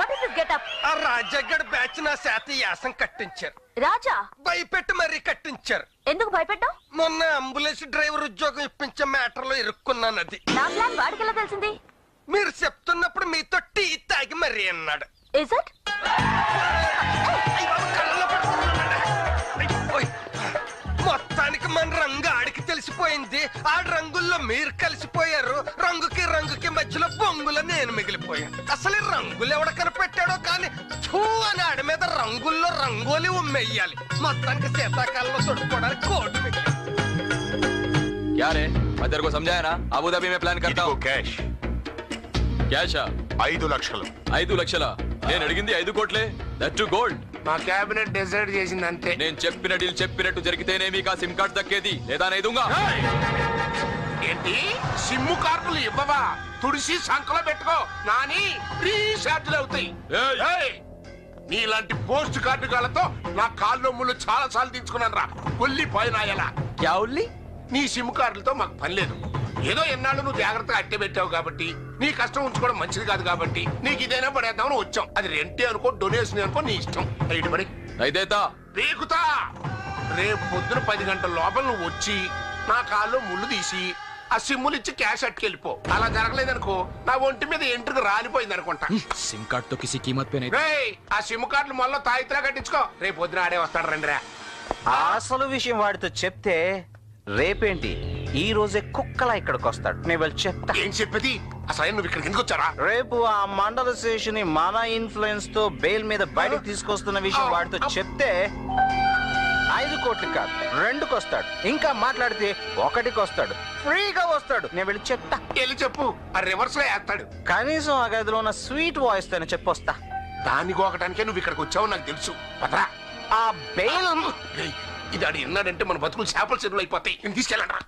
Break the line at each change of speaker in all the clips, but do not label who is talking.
What is this getup?
ఆ రాజగడ్ batch నా చేత యాసం కట్టించారు.
రాజా
భయపెట్టి మరీ కట్టించారు.
ఎందుకు భయపెట్టావు?
మొన్న అంబులెన్స్ డ్రైవర్ ఉద్యోగం ఇప్పించే మ్యాటర్ లో ఇరుక్కున్నానది.
నా ప్లాన్ వాడికెలా తెలిసింది?
మీరు చెప్తున్నప్పుడు మీతో టీ తాగి మరీ అన్నాడు.
Is it?
మొత్తానికి మన రంగు ఆడికి తెలిసిపోయింది. ఆ రంగుల్లో మీరు కలిసిపోయారు. రంగుకి రంగుకి మధ్యలో బొంగులో నేను మిగిలిపోయాను. అసలు ఈ రంగులు ఎవడ కనిపెట్టాడో కానీ ఛూ అని ఆడి మీద రంగుల్లో రంగోలి ఉమ్మెయ్యాలి. మొత్తానికి శీతాకాలంలో చుట్టుకోవడానికి కోటి మిగిలి.
क्या रे मैं तेरे को समझाया ना अबू धाबी में प्लान करता हूँ
క్యాష్
క్యాష్
5 లక్షలు
5 లక్షల నేను అడిగింది 5 కోట్లే దట్ టు గోల్డ్
మా క్యాబినెట్ డిసైడ్ చేసింది అంతే.
నేను చెప్పిన డీల్ చెప్పినట్టు జరిగితేనే మీకు ఆ సిమ్ కార్డ్ దక్కేది లేదా నేదుంగా
ఏంటి సిమ్ము కార్డులు ఇవ్వవా? తుడిసి సంకలో పెట్టుకో నాని రీఛార్జ్లు అవుతాయి. ఏయ్, నీలాంటి పోస్ట్ కార్డు గాలతో నా కాళ్ళు ముళ్ళు చాలా సార్లు తీసుకున్నాను రా. కొల్లి పోయినాయలా
क्या उल्ली
నీ సిమ్ కార్డులతో మాకు పని లేదు. ఏదో ఎన్నాళ్ళు నువ్వు జాగ్రత్తగా అట్టే పెట్టావు కాబట్టి, నీ కష్టం ఉంచుకోవడం మంచిది కాదు కాబట్టి నీకు ఇదైనా పడేద్దామని వచ్చాం. అది రెంటే అనుకో డొనేషన్ అనుకో నీ ఇష్టం. రైట్ మరి
అయితేతా
రేకుతా. రేపు పొద్దున 10 గంటల లోపల నువ్వు వచ్చి నా కాల్లో ముళ్ళు తీసి ఆ సిమ్ములు ఇచ్చి క్యాష్ అట్టుకెళ్ళిపో. అలా జరగలేదనుకో నా ఒంటి మీద ఎంట్రుకు రాలిపోయింది అనుకుంటా.
सिम कार्ड तो किसी कीमत पे नहीं
రేయ్, ఆ సిమ్ కార్డులు మొల్ల తాయితరా కట్టించుకో. రేపు పొద్దున ఆడే వస్తాడు రండిరా.
అసలు విషయం వాడితో చెప్తే రేపేంటి ఈ రోజే కుక్కలా ఇక్కడికి వస్తాడు. నేను వెళ్ళి చెప్తా.
ఏం చెప్పేది? అసలు నువ్వు ఇక్కడికి ఎందుకు వచ్చారా?
రేపు ఆ మండల శేషుని మన ఇన్ఫ్లుయెన్స్ తో బెయిల్ మీద బయటకు తీసుకొస్తున్న విషయం వాడితో చెప్తే 5 కోట్లు కాదు 2కి వస్తాడు. ఇంకా మాట్లాడితే 1కి వస్తాడు. ఫ్రీగా వస్తాడు. నేను వెళ్ళి చెప్తా.
వెళ్ళి చెప్పు. ఆ రివర్స్ లో వేస్తాడు.
కనీసం ఆ గదిలో ఉన్న స్వీట్ వాయిస్ తోనే చెప్పొస్తా.
దాన్ని గోకటానికే నువ్వు ఇక్కడికి వచ్చావు నాకు తెలుసు. పదరా.
ఆ బెయిల్
రేయ్, ఇది ఆడు ఎన్నాడంటే మన బతుకులు చేపల చెరువులు అయిపోతాయి. నేను తీసుకెళ్ళండి రా.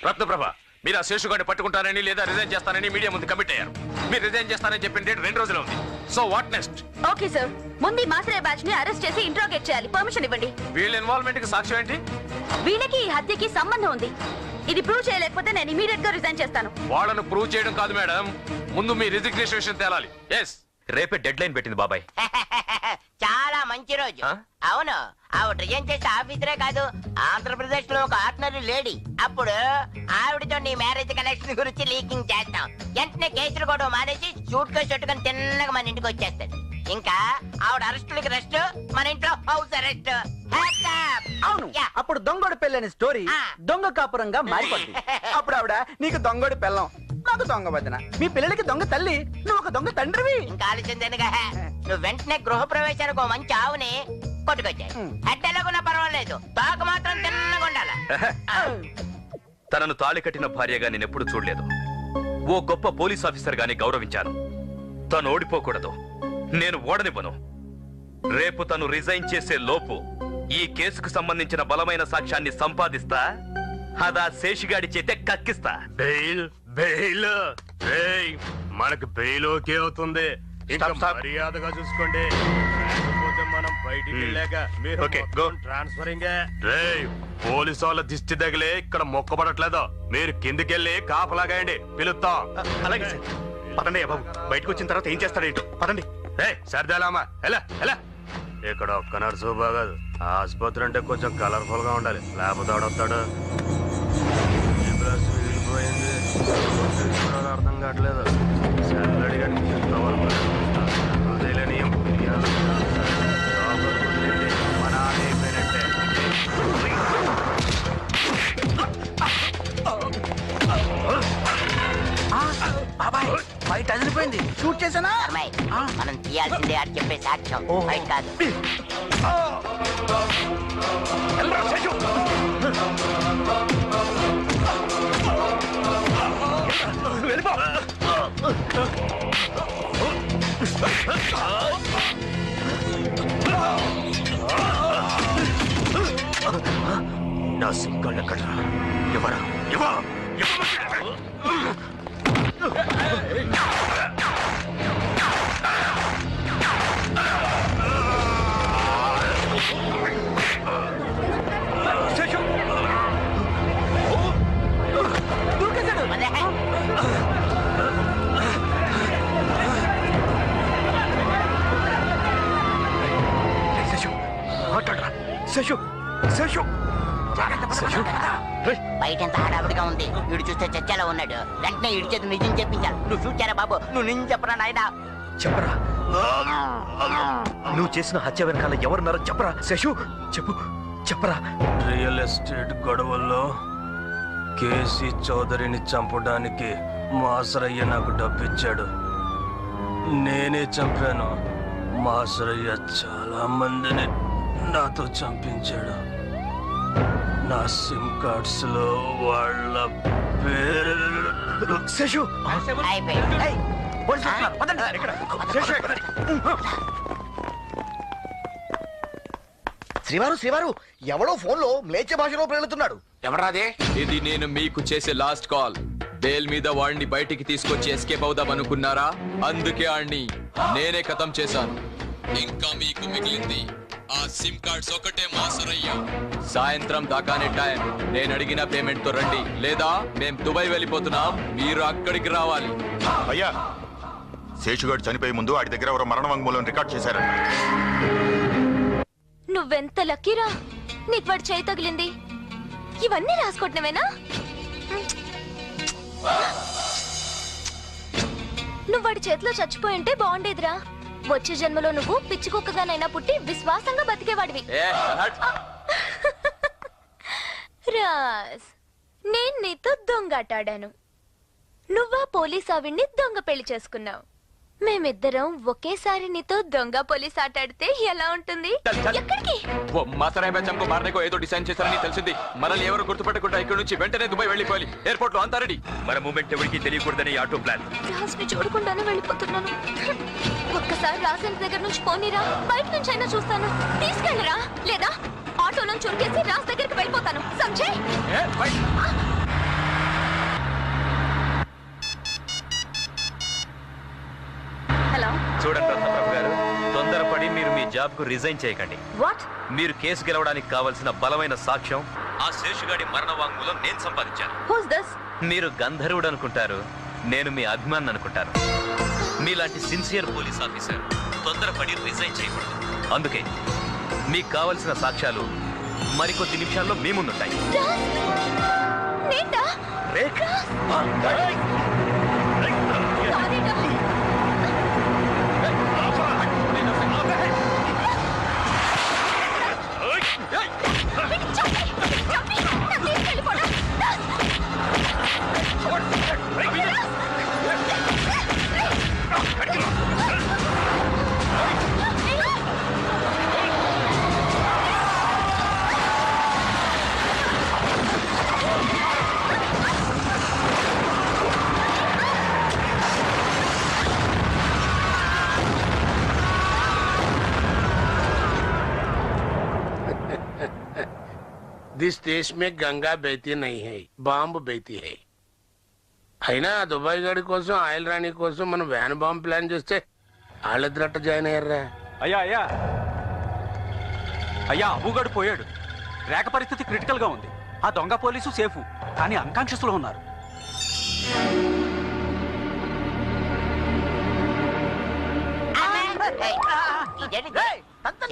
రత్నప్రభ మీరు ఆ శేషుగాడిని పట్టుకుంటారని లేదా రిజైన్ చేస్తానని మీడియా ముందు కమిట్ అయ్యారు. మీరు రిజైన్ చేస్తానని చెప్పిన డేట్ 2 రోజులు ఉంది. So what next?
Okay sir, ముందు మాసరే బ్యాచ్ ని అరెస్ట్ చేసి ఇంట్రోగేట్ చేయాలి. పర్మిషన్ ఇవ్వండి.
వీళ్ళ ఇన్వాల్వ్మెంట్ కి సాక్ష్యం ఏంటి?
వీళ్ళకి ఈ హత్యకి సంబంధం ఉంది. ఇది ప్రూవ్ చేయలేకపోతే నేను ఇమీడియట్ గా రిజైన్ చేస్తాను.
వాళ్ళను ప్రూవ్ చేయడం కాదు మేడం, ముందు మీ రిజిగ్నేషన్ విషయం తేలాలి. ఎస్ రేపే డెడ్ లైన్ పెట్టింది బాబాయ్.
చాలా మంచి రోజు. అవును, ఆవిడ రిజైన్ చేసే ఆఫీసరే కాదు, ఆంధ్రప్రదేశ్ లో ఒక ఆర్డినరీ లేడీ. అప్పుడు ఆవిడతో నీ మ్యారేజ్ కలెక్షన్ గురించి లీకింగ్ చేస్తాం. వెంటనే కేసులు కూడా మానేసి సూట్ కేసు పెట్టుకుని తిన్నగా మన ఇంటికి వచ్చేస్తాడు. ఇంకా ఆవిడ అరెస్టులకి రెస్ట్, మన ఇంట్లో హౌస్ అరెస్ట్.
అవును, అప్పుడు దొంగోడి పెళ్ళని స్టోరీ దొంగ కాపురంగా మారిపోద్ది. అప్పుడు ఆవిడ నీకు దొంగోడి పెళ్ళం, నాకు దొంగ వదిన, మీ పిల్లలకి దొంగ తల్లి, నువ్వు ఒక దొంగ తండ్రివి.
ఇంకా ఆలోచిందేనుగా, నువ్వు వెంటనే గృహ ప్రవేశానికి ఒక మంచి ఆవుని కొట్టుకొచ్చాయి. హెడ్ ఎలాగున్నా పర్వాలేదు, తాకు మాత్రం తిన్నగా ఉండాల.
తనను తాళి కట్టిన భార్యగా నేనెప్పుడు చూడలేదు. ఓ గొప్ప పోలీస్ ఆఫీసర్ గాని గౌరవించాను. తను ఓడిపోకూడదు, నేను ఓడనివ్వను. రేపు తను రిజైన్ చేసే లోపు ఈ కేసుకు సంబంధించిన బలమైన సాక్ష్యాన్ని సంపాదిస్తా. అదా శేషిగాడి చేతే కక్కిస్తా.
బెయిల్ బెయిల్ మనకు బెయిల్ ఓకే అవుతుంది. ఇంకా మర్యాదగా చూసుకోండి, లేకపోతే మనం బయటికి వెళ్ళాక మీరు ట్రాన్స్ఫరింగ్. పోలీసు వాళ్ళ దిష్టి తగిలే ఇక్కడ మొక్కబడట్లేదు. మీరు కిందికెళ్ళి కాపలాగాయండి, పిలుస్తా.
అలాగే సార్. పదండి బాబు, బయటకు వచ్చిన తర్వాత ఏం చేస్తాడేంటో. పదండి.
సర్దాలామా ఎలా ఎలా. ఇక్కడ ఒక్క నర్సు బాగాదు, ఆసుపత్రి అంటే కొంచెం కలర్ఫుల్ గా ఉండాలి, లేకపోతే ఆడొస్తాడు. మిగిలిపోయింది, అర్థం కావట్లేదు. సల్లడి మన అయిపోయినట్టే.
బాబాయ్ బయట అదిరిపోయింది, షూట్ చేసానా?
మనం తీయాల్సిందే అని చెప్పే సాక్ష్యం బయట కాదు.
నా సింగల్ ఎక్కడ? ఎవరా? శేషు శేషు శేషు
బయట ఎంత హడావిడిగా ఉంది. వీడు చూస్తే చచ్చేలా ఉన్నాడు. వెంటనే వీడి చేతి నిజం చెప్పించాలి. నువ్వు చూచారా బాబు? నువ్వు నిజం చెప్పరా నాయనా?
చెప్పరా నువ్వు చేసిన హత్య వెనకాల ఎవరున్నారో చెప్పరా శేషు చెప్పు చెప్పరా.
రియల్ ఎస్టేట్ గొడవల్లో కేసీ చౌదరిని చంపడానికి మాసరయ్య నాకు డబ్బిచ్చాడు. నేనే చంపాను. మాసరయ్య చాలా మందిని నాతో చంపించాడు. నా సిమ్ కార్డ్స్ లో వాళ్ళ పేరు
శేషు
అయిపోయింది.
శ్రీవారు ఎవడో ఫోన్ లో మ్లేచ్ఛ భాషలో ప్రేలుతున్నాడు.
ఎవరాదే?
ఇది నేను మీకు చేసే లాస్ట్ కాల్. బెయిల్ మీద వాడిని బయటికి తీసుకొచ్చి ఎస్కేప్ అవుదాం అనుకున్నారా? అందుకే వాడిని నేనే ఖతం చేశాను. ఇంకా మీకు మిగిలింది ఆ సిమ్ కార్డ్స్ ఒకటే మాసరయ్యా. సాయంత్రం దాకానే టైం. నేను అడిగిన పేమెంట్ తో రండి, లేదా మేం దుబాయ్ వెళ్ళిపోతున్నాం, మీరు అక్కడికి రావాలి.
అయ్యా, శేషుగాడు చనిపోయే ముందు వాడి దగ్గర ఎవరో మరణ వాంగ్మూలం రికార్డ్ చేశారు.
నువ్వెంత లక్కీరా, నీకు వాడు చేయి తగిలింది. ఇవన్నీ రాసుకోవటమేనా? నువ్వు వాడి చేతిలో చచ్చిపోయి ఉంటే బాగుండేదిరా. వచ్చే జన్మలో నువ్వు పిచ్చికొక్కగానైనా పుట్టి విశ్వాసంగా బతికేవాడివి. రాజ్, నేను నీతో దొంగాటాడాను. నువ్వా పోలీస్ ఆవిడ్ని దొంగ పెళ్లి చేసుకున్నావు. మేమిద్దరం ఒకేసారి నీతో దొంగ పోలీస్ ఆటాడితే ఎలా ఉంటుంది? ఎక్కడికి?
మాసరాయ్ బచ్చంకు మారనేకో ఏదో డిసైన్ చేశారని తెలిసింది. మనల్ని ఎవరు గుర్తుపెట్టకుండా ఇక్కడ నుంచి వెంటనే దుబాయ్ వెళ్ళిపోవాలి. ఎయిర్పోర్ట్ లో అంతా రెడీ.
మన మూమెంట్ ఎవరికి తెలియకూడదని ఆటో ప్లాన్.
రాజ్ ని చూడకుండానే వెళ్ళిపోతున్నాను. ఒక్కసారి రాజన్ దగ్గర నుంచి పోనీరా, బయట నుంచి అయినా చూస్తాను. తీసుకెళ్ళరా, లేదా ఆటోలో చురికేసి రాజ్ దగ్గరికి వెళ్ళిపోతాను. సంజయ్, హలో.
చూడండి రత్నప్రభు గారు, తొందరపడి మీరు మీ జాబ్ కు రిజైన్ చేయకండి.
వాట్?
మీరు కేసు గెలవడానికి కావలసిన బలమైన సాక్ష్యం ఆ శేషుగాడి మరణ వాంగ్మూలం నేను సంపాదించాను.
Who's this?
మీరు గంధర్వుడు అనుకుంటారు, నేను మీ అభిమాని అనుకుంటాను. మీలాంటి సిన్సియర్ పోలీస్ ఆఫీసర్ తొందరపడి రిజైన్ చేయకూడదు. అందుకే మీకు కావలసిన సాక్ష్యాలు మరికొద్ది నిమిషాల్లో మీ ముందుంటాయి.
जिस देश में गंगा बहती नहीं है, బాంబు బహती है. అయినా దుబాయ్ గడి కోసం, ఆయిల్ రాణి కోసం మనం వ్యాన్ బాంబు ప్లాన్ చేస్తే వాళ్ళిద్దరట్ట జాయిన్ అయ్యారా?
అయ్యా అబుగాడు పోయాడు. రేఖ పరిస్థితి క్రిటికల్ గా ఉంది. ఆ దొంగ పోలీసు సేఫ్, కానీ అన్కాన్షియస్ లో ఉన్నారు.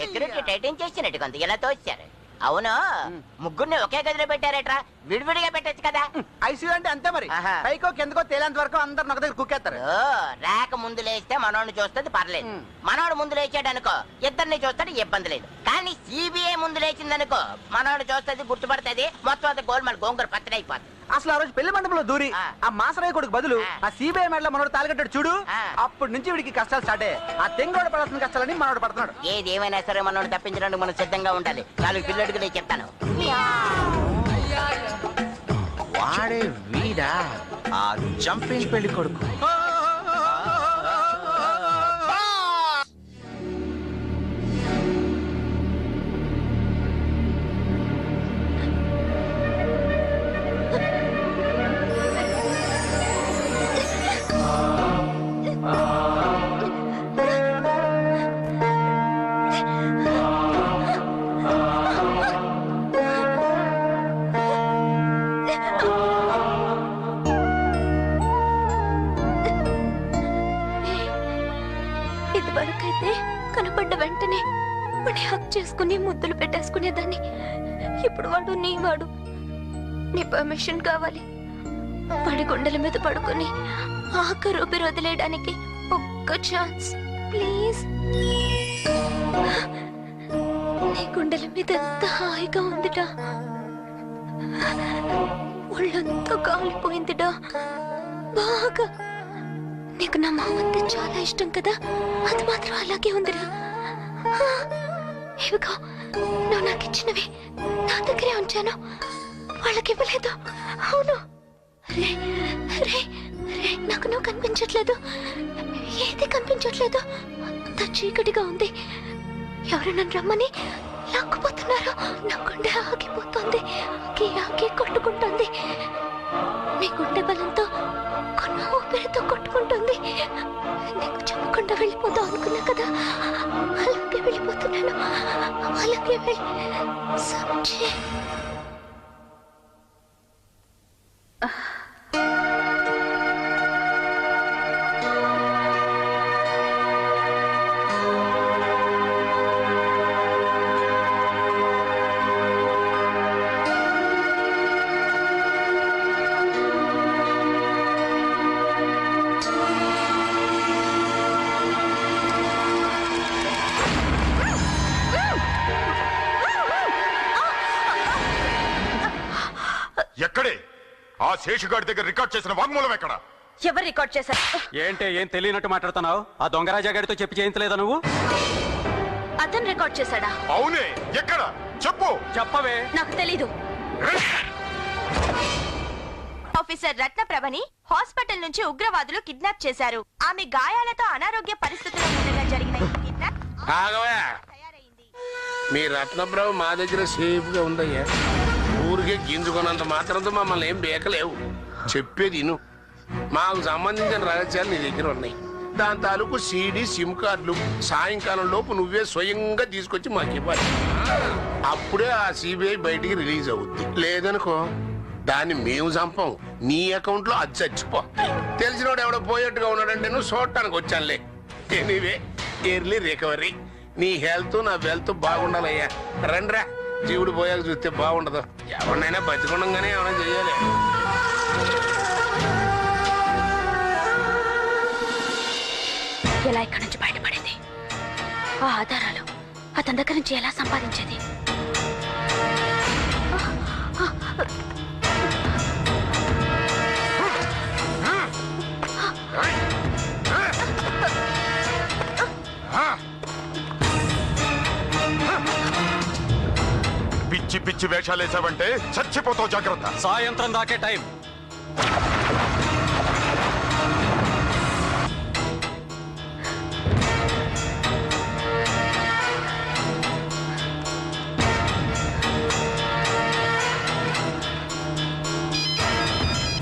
సెక్యూరిటీ టైటింగ్ చేసినట్టు కొంత ఎలా తోచారు. అవును, ముగ్గురిని ఒకే గదిలో పెట్టారట్రా. విడివిడిగా పెట్టచ్చు కదా.
ఐసీయూ అంటే అంతే మరి. పైకో కిందకో తేలేంత వరకు అందరు ఒక దగ్గర కుక్కేస్తారు.
రేఖ ముందు లేస్తే మనోడిని చూస్తుంది పర్లేదు. మనోడు ముందు లేచాడు అనుకో, ఇద్దరిని చూస్తాడు, ఇబ్బంది లేదు. కానీ సిబిఐ ముందు లేచిందనుకో, మనోడు చూస్తుంది, గుర్తుపడుతుంది, మొత్తం అంతా గోల్మాల్ గోంగూర పచ్చడి అయిపోతుంది.
అసలు ఆ రోజు పెళ్లి మండపంలో దూరి ఆ మాసరాయ కొడుకు బదులు ఆ సిబిఐ మెడలో మనోడు తాలికట్టాడు చూడు. అప్పటి నుంచి వీడికి కష్టాలు స్టార్ట్. ఆ తెంగోడు పడాల్సిన కష్టాలని మనోడు పడుతున్నాడు.
ఏదేమైనా సరే మనోడు తప్పించడానికి మనం సిద్ధంగా ఉండాలి. నాలుగు పిల్లడికి నేను చెప్తాను.
వాడే వీడా ఆ జంపింగ్ పెళ్లి కొడుకు.
హక్ చేసుకుని ముద్దులు పెట్టేసుకునేదాన్ని. ఇప్పుడు వాడు నీ పర్మిషన్ కావాలి. వాడి గుండెల మీద పడుకొని ఆఖరు ఊపిరి వదిలేయడానికి ఒక్క ఛాన్స్ ప్లీజ్. నీ గుండెల మీద ఎంత హాయిగా ఉందిటా, ఒళ్ళంతా కాలిపోయిందిటా బాగా. నీకు నా మామంటే చాలా ఇష్టం కదా, అది మాత్రం అలాగే ఉందిరా. ఇవిగో నువ్వు నాకు ఇచ్చినవి నా దగ్గరే ఉంచాను, వాళ్ళకి ఇవ్వలేదు. అవును రే రే రే, నాకు నువ్వు కనిపించట్లేదు, ఏది కనిపించట్లేదు, అంత చీకటిగా ఉంది. ఎవరు నన్ను రమ్మని లాక్కుపోతున్నారు. నా గుండె ఆగిపోతుంది, ఆగి కొట్టుకుంటుంది. నీ గుండె బలంతో కొన్న ఊపిరితో కొట్టుకుంటుంది. నీకు చెప్పకుండా వెళ్ళిపోతావు అనుకున్నా కదా, అలాగే వెళ్ళిపోతున్నాను. అలాగే వెళ్ళి సమझे.
ఎక్కడే ఆ శేషుగాడి దగ్గర రికార్డ్ చేసిన వాంగ్మూలం ఎక్కడ?
ఎవరు రికార్డ్ చేశారు?
ఏంటే ఏం తెలియనట్టు మాట్లాడుతున్నావు? ఆ దొంగరాజా గారితో చెప్పి చేయించలేదా నువ్వు?
అతను రికార్డ్ చేశాడా?
అవునే, ఎక్కడ చెప్పు.
చెప్పవే.
నాకు తెలీదు.
ఆఫీసర్ రత్నప్రభని హాస్పిటల్ నుంచి ఉగ్రవాదులు కిడ్నాప్ చేశారు. ఆమె గాయాలతో అనారోగ్య పరిస్థితుల్లో ఉండగా జరిగిన ఈ కిడ్నాప్
మీ రత్నప్రభ మా దగ్గర సేఫ్ గా ఉందయ్యా. ఊరికే గింజుకున్నంత మాత్రంతో మమ్మల్ని ఏం బేకలేవు. చెప్పేది ఇను, మాకు సంబంధించిన రహస్యాలు నీ దగ్గర ఉన్నాయి. దాని తాలూకు సీడీ సిమ్ కార్డులు సాయంకాలం లోపు నువ్వే స్వయంగా తీసుకొచ్చి మాకు ఇవ్వాలి. అప్పుడే ఆ సిబిఐ బయటికి రిలీజ్ అవుద్ది. లేదనుకో దాన్ని మేము చంపం, నీ అకౌంట్ లో అది చచ్చిపోతాయి. తెలిసినోడు ఎవడో పోయేట్టుగా ఉన్నాడంటే నువ్వు చూడటానికి వచ్చానులే. Anyway early recovery. నీ హెల్త్ నా వెల్త్ బాగుండాలయ్యా. రండ్రా, జీవుడు పోయాక చూస్తే బాగుండదు. ఎవరినైనా బతికుండగానే ఏమైనా చెయ్యాలి.
ఎలా ఇక్కడి నుంచి బయటపడింది? ఆ ఆధారాలు అతని దగ్గర నుంచి ఎలా సంపాదించేది?
పిచ్చి పిచ్చి వేషాలేసావంటే చచ్చిపోతావు, జాగ్రత్త.
సాయంత్రం దాకే time.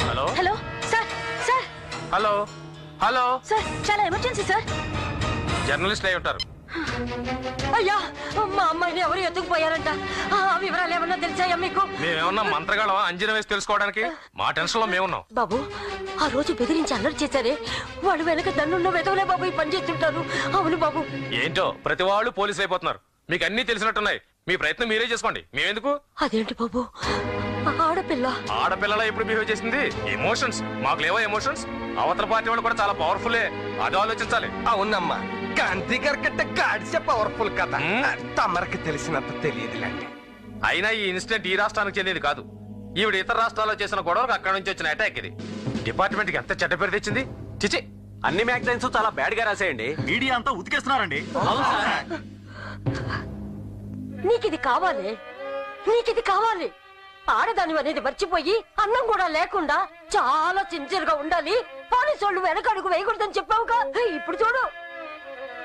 Hello hello sir, sir
hello hello
sir, చాలా ఎమర్జెన్సీ సార్.
జర్నలిస్ట్ అయి ఉంటారు.
అయ్యా, మా అమ్మాయిని ఎవరు ఎత్తుకుపోయారంట. ఆ వివరాలు ఏమన్నా తెలిసాయా మీకు?
మేమేమన్నా మంత్రగాళ్ళం అంజన వేసి తెలుసుకోవడానికి? మా టెన్షన్ లో మేమున్నాం.
బాబు, ఆ రోజు బెదిరించి అల్లరి చేశారే, వాళ్ళు వెనక దన్నున్న వెదవలే బాబు ఈ పని చేస్తుంటారు. అవును బాబు.
ఏంటో ప్రతి వాళ్ళు పోలీసు అయిపోతున్నారు. మీకు అన్ని తెలిసినట్టున్నాయి. మీ ప్రయత్నం మీరే చేసుకోండి, మేమెందుకు?
అదేంటి బాబు,
ఆడపిల్లలా ఎప్పుడు బిహేవ్ చేసింది? ఎమోషన్స్ మాకు లేవా? ఎమోషన్స్ అవతల పార్టీ వాళ్ళు కూడా చాలా పవర్ఫుల్లే, అది ఆలోచించాలి.
అవునమ్మా, గాంధీ గారి కంటే గాడిసే పవర్ఫుల్ కదా. తమరికి తెలిసినంత తెలియదులేండి.
అయినా ఈ ఇన్సిడెంట్ ఈ రాష్ట్రానికి చెందింది కాదు. ఈవిడ ఇతర రాష్ట్రాల్లో చేసిన గొడవలకు అక్కడ నుంచి వచ్చిన అటాక్ ఇది. డిపార్ట్మెంట్ కి ఎంత చెడ్డ పేరు తెచ్చింది. చిచి,
అన్ని మ్యాగజైన్స్ చాలా బ్యాడ్ గా రాసేయండి. మీడియా అంతా ఉతికేస్తున్నారండి.
నీకిది కావాలి, నీకిది కావాలి. ఆడదాని అనేది మర్చిపోయి అన్నం కూడా లేకుండా చాలా సిన్సియర్ గా ఉండాలి. పోలీసు వాళ్ళు వెనకడుగు వేయకూడదని చెప్పావుగా. ఇప్పుడు చూడు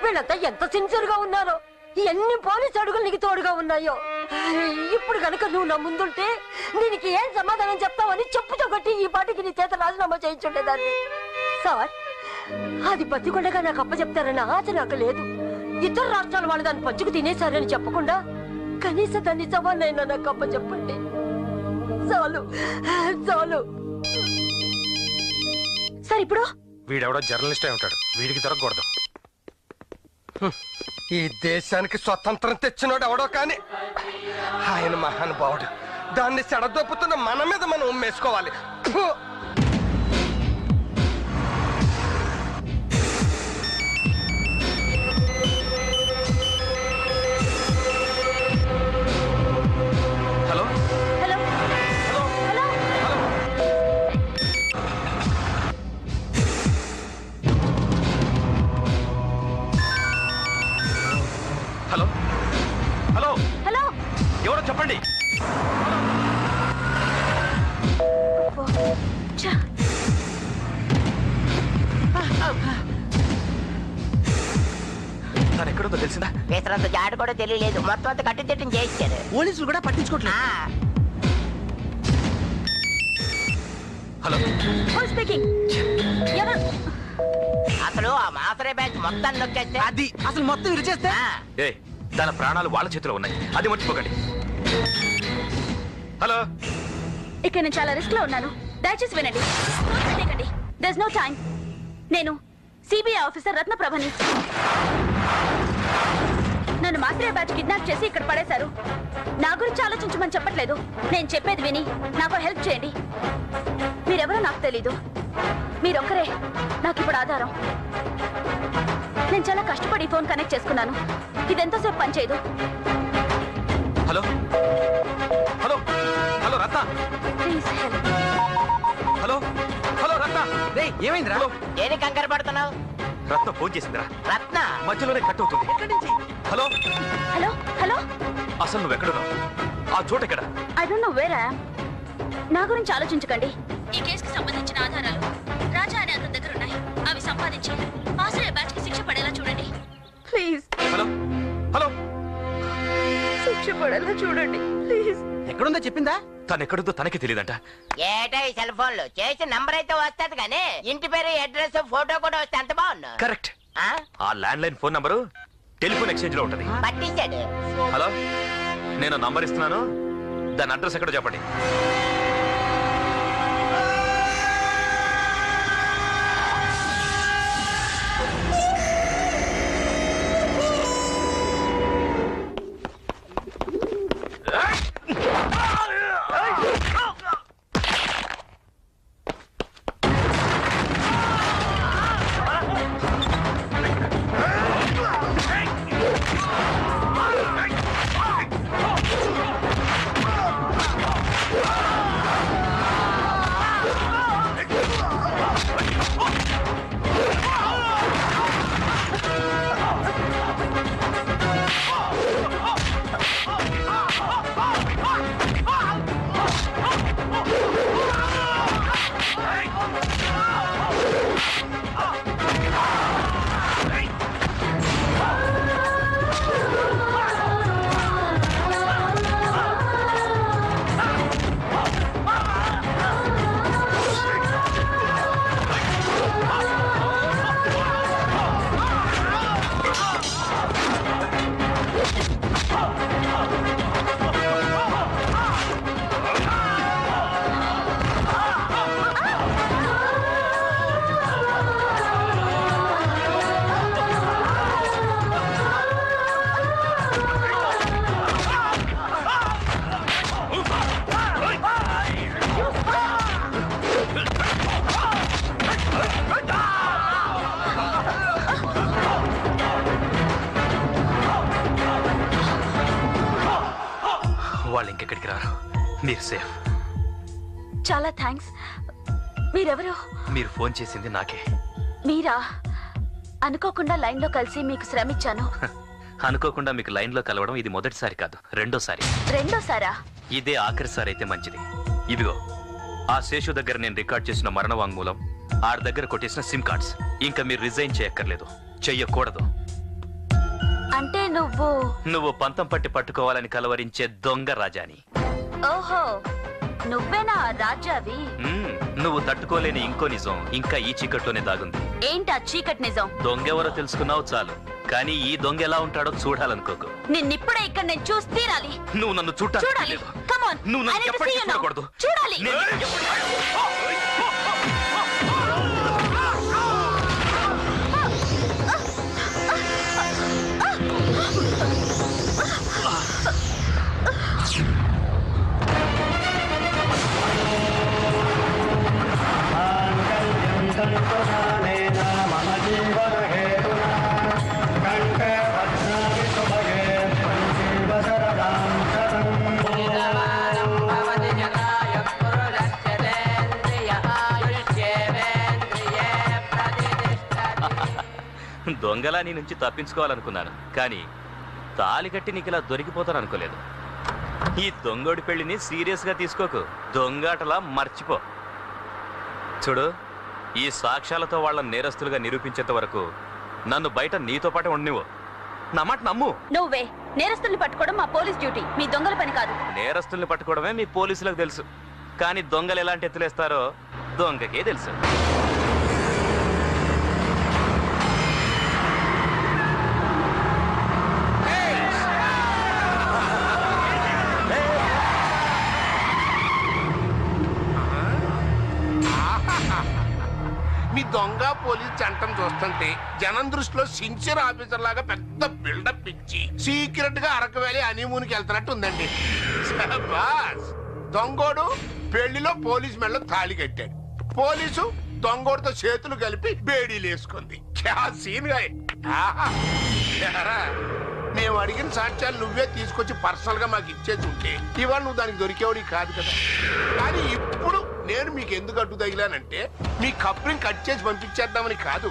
వీళ్ళంతా ఎంత సిన్సియర్ గా ఉన్నారో, ఎన్ని పోలీసు అడుగులు నీకు తోడుగా ఉన్నాయో. ఇప్పుడు గనక నువ్వు నా ముందుంటే దీనికి ఏం సమాధానం చెప్తావని చెప్పుతో కొట్టి ఈ పాటికి నీ చేత రాజీనామా చేయించుండేదాన్ని. సార్, అది బతికొండగా నాకు అప్పచెప్తారన్న ఆశ నాకు లేదు. ఇతర రాష్ట్రాల వాళ్ళు దాన్ని పంచుకు తినేశారని చెప్పకుండా కనీసం దాన్ని సవాళ్ళైనా నాకు అప్పచెప్పండి. చాలు చాలు. సార్, ఇప్పుడు
వీడెవడో జర్నలిస్ట్ అయి ఉంటాడు, వీడికి దొరకకూడదు.
ఈ దేశానికి స్వతంత్రం తెచ్చినోడు ఎవడో కానీ ఆయన మహానుభావుడు. దాన్ని సెడదొప్పుతున్న మన మీద మనం ఉమ్మేసుకోవాలి. ఫు!
Hello
hello hello
hello hello
hello
ఎవరో చెప్పండి.
ఛ!
తను ఎక్కడుందో తెలిసిందా?
వేసినంత జాడు కూడా తెలియలేదు. మొత్తం అంతా కట్టుదిట్టం చేయించారు.
పోలీసులు కూడా పట్టించుకోవట్లేదు.
Hello
speaking. ఎవరు?
అసలు ఆ మాసరే బ్యాచ్ మొత్తం నొక్కేస్తే
అది అసలు మొత్తం విరిచేస్తే
ఏ తన ప్రాణాలు వాళ్ళ చేతిలో ఉన్నాయి, అది మర్చిపోకండి. హలో
ఇక్కడ నేను చాలా రిస్క్ లో ఉన్నాను. దయచేసి వినండి. There is no time. నేను సిబిఐ ఆఫీసర్ రత్నప్రభని. నన్ను మాస్టర్ బ్యాచ్ కిడ్నాప్ చేసి ఇక్కడ పడేశారు. నా గురించి ఆలోచించమని చెప్పట్లేదు. నేను చెప్పేది విని నాకు హెల్ప్ చేయండి. మీరెవరో నాకు తెలీదు. మీరొక్కరే నాకు ఇప్పుడు ఆధారం. నేను చాలా కష్టపడి ఫోన్ కనెక్ట్ చేసుకున్నాను. ఇదెంతసేపు పనిచేయదు.
Hello hello hello Ratna.
Please help.
Hello hello Ratna.
రేయ్ ఏమైందిరా?
ఏది కంగారు పడుతున్నావు?
రత్న ఫోన్ చేసిందిరా.
రత్న
మధ్యలోనే కట్ అవుతుంది. Hello
hello hello.
అసలు నువ్వు ఎక్కడున్నావు? ఆ చోట ఎక్కడ?
I don't know where I am. నా గురించి ఆలోచించకండి. ఈ కేసుకి సంబంధించిన ఆధారాలు రాజా అనే అతని దగ్గర ఉన్నాయి. అవి సంపాదించి మాస్టర్ బ్యాచ్ కి శిక్ష పడేలా చూడండి ప్లీజ్.
Hello hello.
శిక్ష పడేలా చూడండి ప్లీజ్.
ఎక్కడుందో చెప్పిందా?
తను ఎక్కడుందో తనకి తెలియదంట.
ఏటో ఈ సెల్ ఫోన్ లో చేసిన నంబర్ అయితే వస్తుంది కానీ ఇంటి పేరు అడ్రస్ ఫోటో కూడా వస్తే అంత బాగున్నా.
కరెక్ట్. ఆ land line phone number telephone exchange లో ఉంటది.
పట్టించాడు.
హలో నేను నంబర్ ఇస్తున్నాను, దాని అడ్రస్ ఎక్కడో చెప్పండి. వాళ్ళు ఇంకెక్కడికి రారు. మీరు సేఫ్.
చాలా థ్యాంక్స్. మీరెవరు?
మీరు ఫోన్ చేసింది నాకే.
మీరా? అనుకోకుండా లైన్ లో కలిసి మీకు శ్రమ ఇచ్చాను.
అనుకోకుండా మీకు లైన్ లో కలవడం ఇది మొదటిసారి కాదు, రెండోసారి.
రెండోసారా?
ఇదే ఆఖరిసారి అయితే మంచిది. ఇదిగో ఆ శేషు దగ్గర నేను రికార్డ్ చేసిన మరణ వాంగ్మూలం, ఆడి దగ్గర కొట్టేసిన సిమ్ కార్డ్స్. ఇంకా మీరు రిజైన్ చేయక్కర్లేదు, చెయ్యకూడదు.
అంటే నువ్వు
పంతం పట్టి పట్టుకోవాలని కలవరించే దొంగ రాజాని.
ఓహో, నువ్వేనా రాజావి?
నువ్వు తట్టుకోలేని ఇంకో నిజం ఇంకా ఈ చీకట్లోనే దాగుంది.
ఏంటా చీకటి నిజం?
దొంగెవరో తెలుసుకున్నావు చాలు, కానీ ఈ దొంగ ఎలా ఉంటాడో చూడాలనుకోకు.
నిన్నిప్పుడే ఇక్కడ నేను చూసి తీరాలి.
నువ్వు నన్ను
చూడాలి. Come on.
నువ్వు
I
నన్ను
need to
ఎప్పటికీ
see you now.
చూడకూడదు.
చూడాలి.
దొంగలా నీ నుంచి తప్పించుకోవాలనుకున్నాను, కానీ తాళి కట్టి నీకు ఇలా దొరికిపోతాను అనుకోలేదు. ఈ దొంగోడి పెళ్లిని సీరియస్ గా తీసుకోకు, దొంగాటలా మర్చిపో. చూడు, ఈ సాక్ష్యాలతో వాళ్ళ నేరస్తులుగా నిరూపించేంత వరకు నన్ను బయట నీతో పాటే ఉండనివ్వు. నా మాట నమ్ము.
నువ్వే నేరస్తుల్ని పట్టుకోవడం మా పోలీస్ డ్యూటీ, మీ దొంగల పని కాదు.
నేరస్తుల్ని పట్టుకోవడమే మీ పోలీసులకు తెలుసు, కానీ దొంగలు ఎలాంటి ఎత్తులేస్తారో దొంగకే తెలుసు.
మీ దొంగ పోలీస్ చట్టం చూస్తుంటే జనం దృష్టిలో సిన్సియర్ ఆఫీసర్ లాగా పెద్ద బిల్డప్ ఇచ్చి సీక్రెట్ గా అరకు వ్యాలీ హనీమూన్కి వెళ్తున్నట్టు ఉందండి. బాస్, దొంగోడు పెళ్లిలో పోలీస్ మెడలో తాళి కట్టాడు, పోలీసు దొంగోడితో చేతులు కలిపి బేడీలు వేసుకుంది. మేము అడిగిన సాక్ష్యాలు నువ్వే తీసుకొచ్చి పర్సనల్ గా మాకు ఇచ్చేసి ఉంటే ఇవాళ నువ్వు దానికి దొరికేవాడి కాదు కదా. కానీ ఇప్పుడు నేను మీకు ఎందుకు అడ్డు తగిలానంటే మీ కప్పుని కట్ చేసి పంపించేద్దామని కాదు.